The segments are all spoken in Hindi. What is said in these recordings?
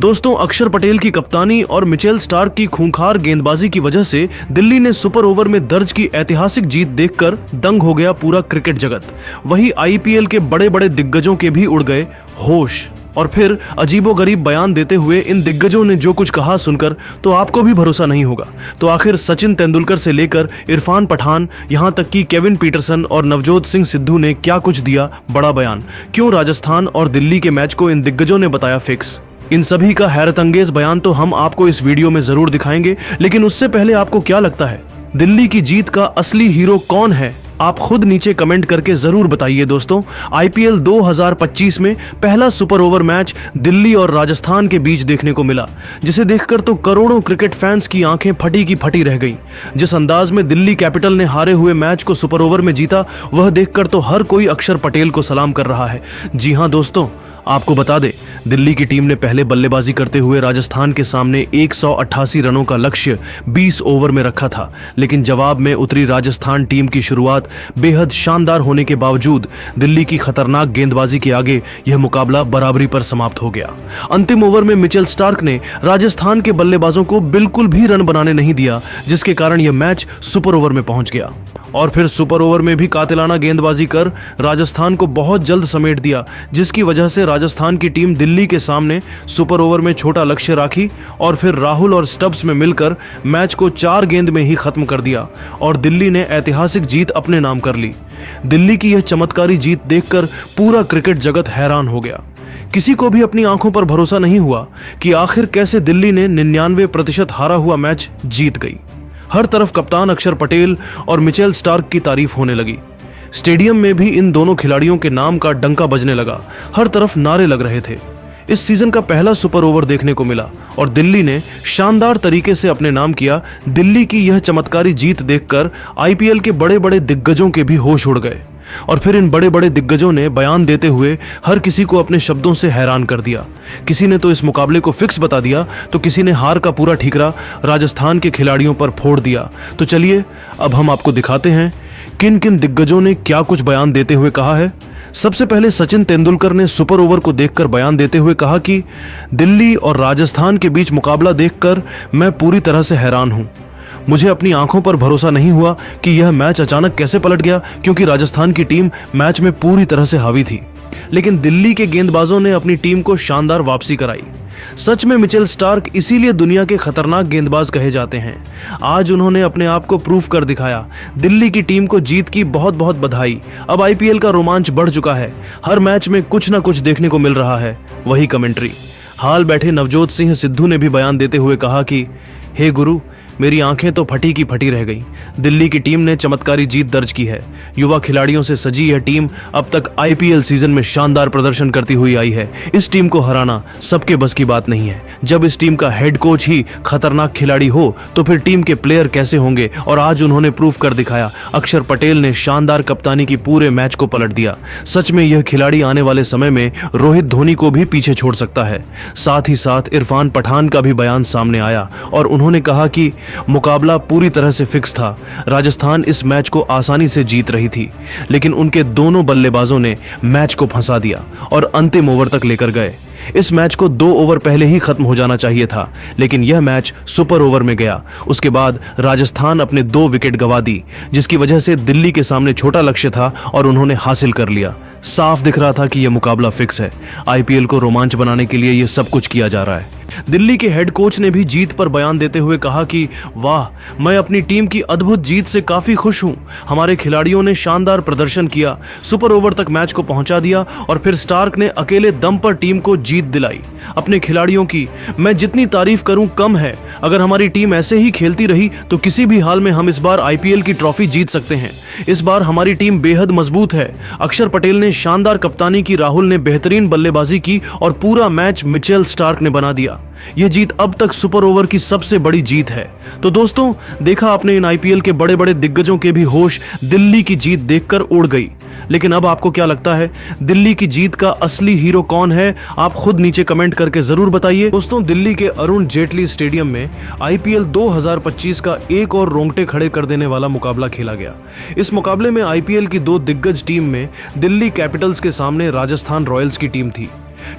दोस्तों, अक्षर पटेल की कप्तानी और मिचेल स्टार्क की खूंखार गेंदबाजी की वजह से दिल्ली ने सुपर ओवर में दर्ज की ऐतिहासिक जीत देखकर दंग हो गया पूरा क्रिकेट जगत। वहीं आईपीएल के बड़े बड़े दिग्गजों के भी उड़ गए होश। और फिर अजीबोगरीब बयान देते हुए इन दिग्गजों ने जो कुछ कहा सुनकर तो आपको भी भरोसा नहीं होगा। तो आखिर सचिन तेंदुलकर से लेकर इरफान पठान, यहां तक कि केविन पीटरसन और नवजोत सिंह सिद्धू ने क्या कुछ दिया बड़ा बयान। क्यों राजस्थान और दिल्ली के मैच को इन दिग्गजों ने बताया फिक्स। इन सभी का हैरतअंगेज बयान तो हम आपको इस वीडियो में जरूर दिखाएंगे, लेकिन उससे पहले आपको क्या लगता है दिल्ली की जीत का असली हीरो कौन है? आप खुद नीचे कमेंट करके जरूर बताइए। दोस्तों, आईपीएल 2025 में पहला सुपर ओवर मैच दिल्ली और राजस्थान के बीच देखने को मिला, जिसे देखकर तो करोड़ों क्रिकेट फैंस की आंखें फटी की फटी रह गईं। जिस अंदाज में दिल्ली कैपिटल ने हारे हुए मैच को सुपर ओवर में जीता, वह देखकर तो हर कोई अक्षर पटेल को सलाम कर रहा है। जी हां दोस्तों, आपको बता दें, दिल्ली की टीम ने पहले बल्लेबाजी करते हुए राजस्थान के सामने 188 रनों का लक्ष्य 20 ओवर में रखा था, लेकिन जवाब में उतरी राजस्थान टीम की शुरुआत बेहद शानदार होने के बावजूद दिल्ली की खतरनाक गेंदबाजी के आगे यह मुकाबला बराबरी पर समाप्त हो गया। अंतिम ओवर में मिचेल स्टार्क ने राजस्थान के बल्लेबाजों को बिल्कुल भी रन बनाने नहीं दिया, जिसके कारण यह मैच सुपर ओवर में पहुंच गया। और फिर सुपर ओवर में भी कातिलाना गेंदबाजी कर राजस्थान को बहुत जल्द समेट दिया, जिसकी वजह से राजस्थान की टीम दिल्ली के सामने सुपर ओवर में छोटा लक्ष्य राखी और फिर राहुल और स्टब्स में मिलकर मैच को 4 गेंद में ही खत्म कर दिया और दिल्ली ने ऐतिहासिक जीत अपने नाम कर ली। दिल्ली की यह चमत्कारी जीत देखकर पूरा क्रिकेट जगत हैरान हो गया। किसी को भी अपनी आंखों पर भरोसा नहीं हुआ कि आखिर कैसे दिल्ली ने 99% हारा हुआ मैच जीत गई। हर तरफ कप्तान अक्षर पटेल और मिचेल स्टार्क की तारीफ होने लगी। स्टेडियम में भी इन दोनों खिलाड़ियों के नाम का डंका बजने लगा। हर तरफ नारे लग रहे थे। इस सीजन का पहला सुपर ओवर देखने को मिला और दिल्ली ने शानदार तरीके से अपने नाम किया। दिल्ली की यह चमत्कारी जीत देखकर आईपीएल के बड़े बड़े दिग्गजों के भी होश उड़ गए और फिर इन बड़े बड़े दिग्गजों ने बयान देते हुए हर किसी को अपने शब्दों से हैरान कर दिया। किसी ने तो इस मुकाबले को फिक्स बता दिया, तो किसी ने हार का पूरा ठीकरा राजस्थान के खिलाड़ियों पर फोड़ दिया। तो चलिए अब हम आपको दिखाते हैं किन किन दिग्गजों ने क्या कुछ बयान देते हुए कहा है। सबसे पहले सचिन तेंदुलकर ने सुपर ओवर को देखकर बयान देते हुए कहा कि दिल्ली और राजस्थान के बीच मुकाबला देखकर मैं पूरी तरह से हैरान हूं। मुझे अपनी आंखों पर भरोसा नहीं हुआ कि यह मैच अचानक कैसे पलट गया, क्योंकि राजस्थान की टीम मैच में पूरी तरह से हावी थी, लेकिन दिल्ली के गेंदबाजों ने अपनी टीम को शानदार वापसी कराई। सच में मिचेल स्टार्क इसीलिए दुनिया के खतरनाक गेंदबाज कहे जाते हैं। आज उन्होंने अपने आप को प्रूफ कर दिखाया। दिल्ली की टीम को जीत की बहुत बहुत बधाई। अब आईपीएल का रोमांच बढ़ चुका है। हर मैच में कुछ न कुछ देखने को मिल रहा है। वही कमेंट्री। हाल बैठे नवजोत सिंह सिद्धू ने भी बयान देते हुए कहा कि हे गुरु, मेरी आंखें तो फटी की फटी रह गईं। दिल्ली की टीम ने चमत्कारी जीत दर्ज की है। युवा खिलाड़ियों से सजी यह टीम अब तक आईपीएल सीजन में शानदार प्रदर्शन करती हुई आई है। इस टीम को हराना सबके बस की बात नहीं है। जब इस टीम का हेड कोच ही खतरनाक खिलाड़ी हो तो फिर टीम के प्लेयर कैसे होंगे। और आज उन्होंने प्रूफ कर दिखाया। अक्षर पटेल ने शानदार कप्तानी की पूरे मैच को पलट दिया। सच में यह खिलाड़ी आने वाले समय में रोहित धोनी को भी पीछे छोड़ सकता है। साथ ही साथ इरफान पठान का भी बयान सामने आया और उन्होंने कहा कि मुकाबला पूरी तरह से फिक्स था। राजस्थान इस मैच को आसानी से जीत रही थी, लेकिन उनके दोनों बल्लेबाजों ने मैच को फंसा दिया और अंतिम ओवर तक लेकर गए। इस मैच को 2 ओवर पहले ही खत्म हो जाना चाहिए था, लेकिन यह मैच सुपर ओवर में गया। उसके बाद राजस्थान अपने 2 विकेट गंवा दी, जिसकी वजह से दिल्ली के सामने छोटा लक्ष्य था और उन्होंने हासिल कर लिया। साफ दिख रहा था कि यह मुकाबला फिक्स है। आईपीएल को रोमांच बनाने के लिए यह सब कुछ किया जा रहा है। दिल्ली के हेड कोच ने भी जीत पर बयान देते हुए कहा कि वाह, मैं अपनी टीम की अद्भुत जीत से काफी खुश हूं। हमारे खिलाड़ियों ने शानदार प्रदर्शन किया, सुपर ओवर तक मैच को पहुंचा दिया और फिर स्टार्क ने अकेले दम पर टीम को जीत दिलाई। अपने खिलाड़ियों की मैं जितनी तारीफ करूं कम है। अगर हमारी टीम ऐसे ही खेलती रही तो किसी भी हाल में हम इस बार आईपीएल की ट्रॉफी जीत सकते हैं। इस बार हमारी टीम बेहद मजबूत है। अक्षर पटेल ने शानदार कप्तानी की, राहुल ने बेहतरीन बल्लेबाजी की और पूरा मैच मिचेल स्टार्क ने बना दिया। यह जीत अब तक सुपर ओवर की सबसे बड़ी जीत है। तो दोस्तों, देखा आपने, इन आईपीएल के बड़े बड़े दिग्गजों के भी होश दिल्ली की जीत देखकर उड़ गई। लेकिन अब आपको क्या लगता है दिल्ली की जीत का असली हीरो कौन है? आप खुद नीचे कमेंट करके जरूर बताइए। दोस्तों, दिल्ली के अरुण जेटली स्टेडियम में आईपीएल 2025 का एक और रोंगटे खड़े कर देने वाला मुकाबला खेला गया। इस मुकाबले में आईपीएल की 2 दिग्गज टीम में दिल्ली कैपिटल्स के सामने राजस्थान रॉयल्स की टीम थी।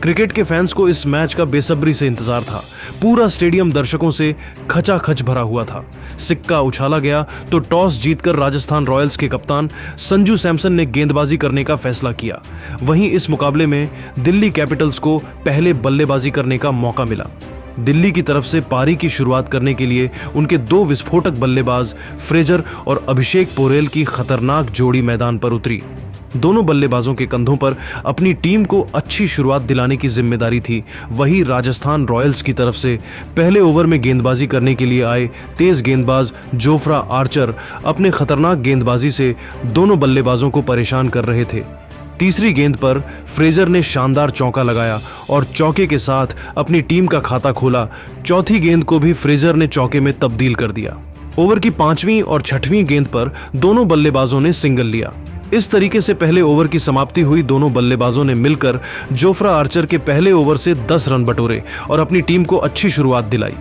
क्रिकेट के फैंस को इस मैच का बेसब्री से इंतजार था। पूरा स्टेडियम दर्शकों से खचाखच भरा हुआ था। सिक्का उछाला गया तो टॉस जीतकर राजस्थान रॉयल्स के कप्तान संजू सैमसन ने गेंदबाजी करने का फैसला किया। वहीं इस मुकाबले में दिल्ली कैपिटल्स को पहले बल्लेबाजी करने का मौका मिला। दिल्ली की तरफ से पारी की शुरुआत करने के लिए उनके 2 विस्फोटक बल्लेबाज फ्रेजर और अभिषेक पोरेल की खतरनाक जोड़ी मैदान पर उतरी। दोनों बल्लेबाजों के कंधों पर अपनी टीम को अच्छी शुरुआत दिलाने की जिम्मेदारी थी। वहीं राजस्थान रॉयल्स की तरफ से पहले ओवर में गेंदबाजी करने के लिए आए तेज गेंदबाज जोफ्रा आर्चर अपने खतरनाक गेंदबाजी से दोनों बल्लेबाजों को परेशान कर रहे थे। तीसरी गेंद पर फ्रेजर ने शानदार चौका लगाया और चौके के साथ अपनी टीम का खाता खोला। चौथी गेंद को भी फ्रेजर ने चौके में तब्दील कर दिया। ओवर की 5वीं और 6वीं गेंद पर दोनों बल्लेबाजों ने सिंगल लिया। इस तरीके से पहले ओवर की समाप्ति हुई। दोनों बल्लेबाजों ने मिलकर जोफ्रा आर्चर के पहले ओवर से 10 रन बटोरे और अपनी टीम को अच्छी शुरुआत दिलाई।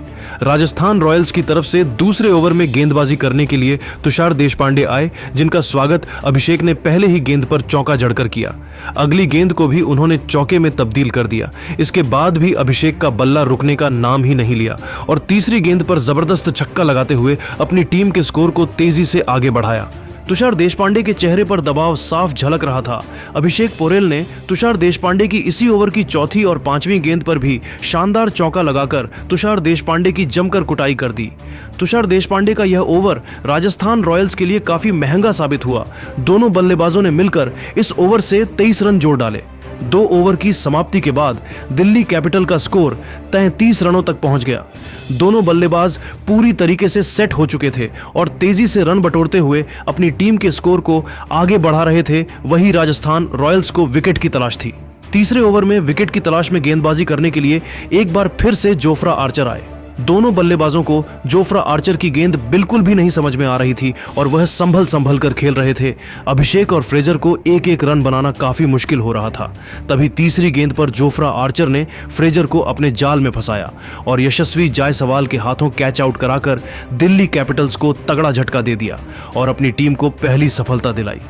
राजस्थान रॉयल्स की तरफ से दूसरे ओवर में गेंदबाजी करने के लिए तुषार देशपांडे आए, जिनका स्वागत अभिषेक ने पहले ही गेंद पर चौका जड़कर किया। अगली गेंद को भी उन्होंने चौके में तब्दील कर दिया। इसके बाद भी अभिषेक का बल्ला रुकने का नाम ही नहीं लिया और तीसरी गेंद पर जबरदस्त छक्का लगाते हुए अपनी टीम के स्कोर को तेजी से आगे बढ़ाया। तुषार देशपांडे के चेहरे पर दबाव साफ झलक रहा था। अभिषेक पोरेल ने तुषार देशपांडे की इसी ओवर की चौथी और 5वीं गेंद पर भी शानदार चौका लगाकर तुषार देशपांडे की जमकर कुटाई कर दी। तुषार देशपांडे का यह ओवर राजस्थान रॉयल्स के लिए काफी महंगा साबित हुआ। दोनों बल्लेबाजों ने मिलकर इस ओवर से 23 रन जोड़ डाले। 2 ओवर की समाप्ति के बाद दिल्ली कैपिटल का स्कोर 33 रनों तक पहुंच गया। दोनों बल्लेबाज पूरी तरीके से सेट हो चुके थे और तेजी से रन बटोरते हुए अपनी टीम के स्कोर को आगे बढ़ा रहे थे। वहीं राजस्थान रॉयल्स को विकेट की तलाश थी। तीसरे ओवर में विकेट की तलाश में गेंदबाजी करने के लिए एक बार फिर से जोफ्रा आर्चर आए। दोनों बल्लेबाजों को जोफ्रा आर्चर की गेंद बिल्कुल भी नहीं समझ में आ रही थी और वह संभल कर खेल रहे थे। अभिषेक और फ्रेजर को एक एक रन बनाना काफी मुश्किल हो रहा था। तभी तीसरी गेंद पर जोफ्रा आर्चर ने फ्रेजर को अपने जाल में फंसाया और यशस्वी जायसवाल के हाथों कैच आउट कराकर दिल्ली कैपिटल्स को तगड़ा झटका दे दिया और अपनी टीम को पहली सफलता दिलाई।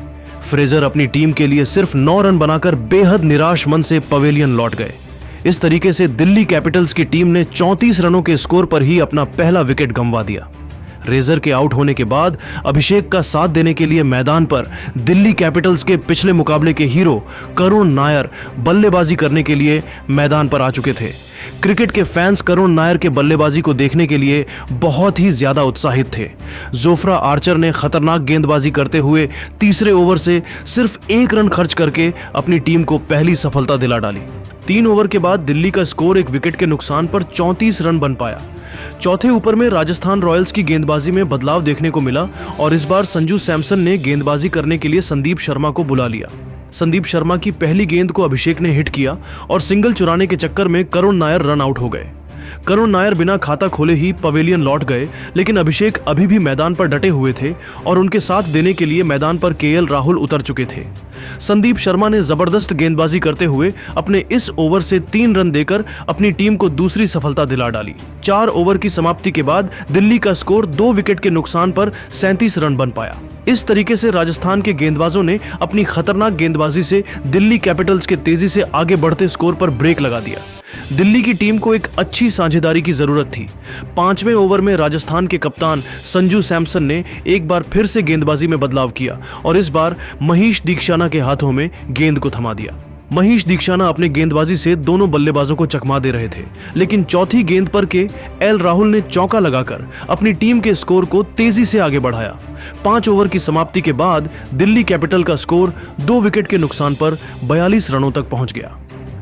फ्रेजर अपनी टीम के लिए सिर्फ 9 रन बनाकर बेहद निराश मन से पवेलियन लौट गए। इस तरीके से दिल्ली कैपिटल्स की टीम ने 34 रनों के स्कोर पर ही अपना पहला विकेट गंवा दिया। रेजर के आउट होने के बाद अभिषेक का साथ देने के लिए मैदान पर दिल्ली कैपिटल्स के पिछले मुकाबले के हीरो करुण नायर बल्लेबाजी करने के लिए मैदान पर आ चुके थे। क्रिकेट के फैंस करुण नायर के बल्लेबाजी को देखने के लिए बहुत ही ज्यादा उत्साहित थे। जोफ्रा आर्चर ने खतरनाक गेंदबाजी करते हुए तीसरे ओवर से सिर्फ 1 रन खर्च करके अपनी टीम को पहली सफलता दिला डाली। 3 ओवर के बाद दिल्ली का स्कोर 1 विकेट के नुकसान पर 34 रन बन पाया। चौथे ओवर में राजस्थान रॉयल्स की गेंदबाजी में बदलाव देखने को मिला और इस बार संजू सैमसन ने गेंदबाजी करने के लिए संदीप शर्मा को बुला लिया। संदीप शर्मा की पहली गेंद को अभिषेक ने हिट किया और सिंगल चुराने के चक्कर में करुण नायर रन आउट हो गए। करुण नायर बिना खाता खोले ही पवेलियन लौट गए, लेकिन अभिषेक अभी भी मैदान पर डटे हुए थे और उनके साथ देने के लिए मैदान पर केएल राहुल उतर चुके थे। संदीप शर्मा ने जबरदस्त गेंदबाजी करते हुए अपने इस ओवर से 3 रन देकर अपनी टीम को दूसरी सफलता दिला डाली। 4 ओवर की समाप्ति के बाद दिल्ली का स्कोर 2 विकेट के नुकसान पर 37 रन बन पाया। इस तरीके से राजस्थान के गेंदबाजों ने अपनी खतरनाक गेंदबाजी से दिल्ली कैपिटल्स के तेजी से आगे बढ़ते स्कोर पर ब्रेक लगा दिया। दिल्ली की टीम को एक अच्छी साझेदारी की जरूरत थी। 5वें ओवर में राजस्थान के कप्तान संजू सैमसन ने एक बार फिर से गेंदबाजी में बदलाव किया और इस बार महेश दीक्षाना के हाथों में गेंद को थमा दिया। महेश दीक्षाना अपने गेंदबाजी से दोनों बल्लेबाजों को चकमा दे रहे थे, लेकिन चौथी गेंद पर के एल राहुल ने चौका लगाकर अपनी टीम के स्कोर को तेजी से आगे बढ़ाया। 5 ओवर की समाप्ति के बाद दिल्ली कैपिटल का स्कोर 2 विकेट के नुकसान पर 42 रनों तक पहुंच गया।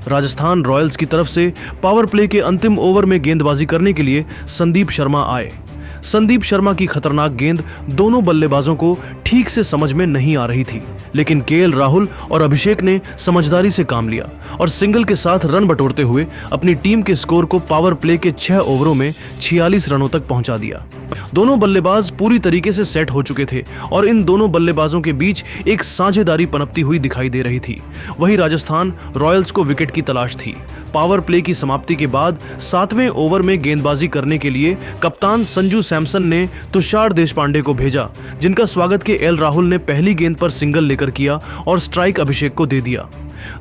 राजस्थान रॉयल्स की तरफ से पावर प्ले के अंतिम ओवर में गेंदबाजी करने के लिए संदीप शर्मा आए। संदीप शर्मा की खतरनाक गेंद दोनों बल्लेबाजों को ठीक से समझ में नहीं आ रही थी, लेकिन केएल राहुल और अभिषेक ने समझदारी से काम लिया और सिंगल के साथ रन बटोरते हुए अपनी टीम के स्कोर को पावर प्ले के 6 ओवरों में 46 रनों तक पहुंचा दिया। दोनों बल्लेबाज पूरी तरीके से सेट हो चुके थे और इन दोनों बल्लेबाजों के बीच एक साझेदारी पनपती हुई दिखाई दे रही थी। वहीं राजस्थान रॉयल्स को विकेट की तलाश थी। पावर प्ले की समाप्ति के बाद 7वें ओवर में गेंदबाजी करने के लिए कप्तान संजू सैमसन ने तुषार देशपांडे को भेजा, जिनका स्वागत के एल राहुल ने पहली गेंद पर सिंगल लेकर किया और स्ट्राइक अभिषेक को दे दिया।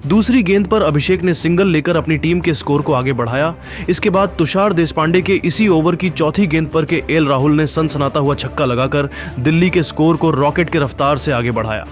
दूसरी गेंद पर अभिषेक ने सिंगल लेकर अपनी टीम के स्कोर को आगे बढ़ाया। इसके बाद तुषार देशपांडे के इसी ओवर की चौथी गेंद पर के एल राहुल ने सनसनाता हुआ छक्का लगाकर दिल्ली के स्कोर को रॉकेट के रफ्तार से आगे बढ़ाया।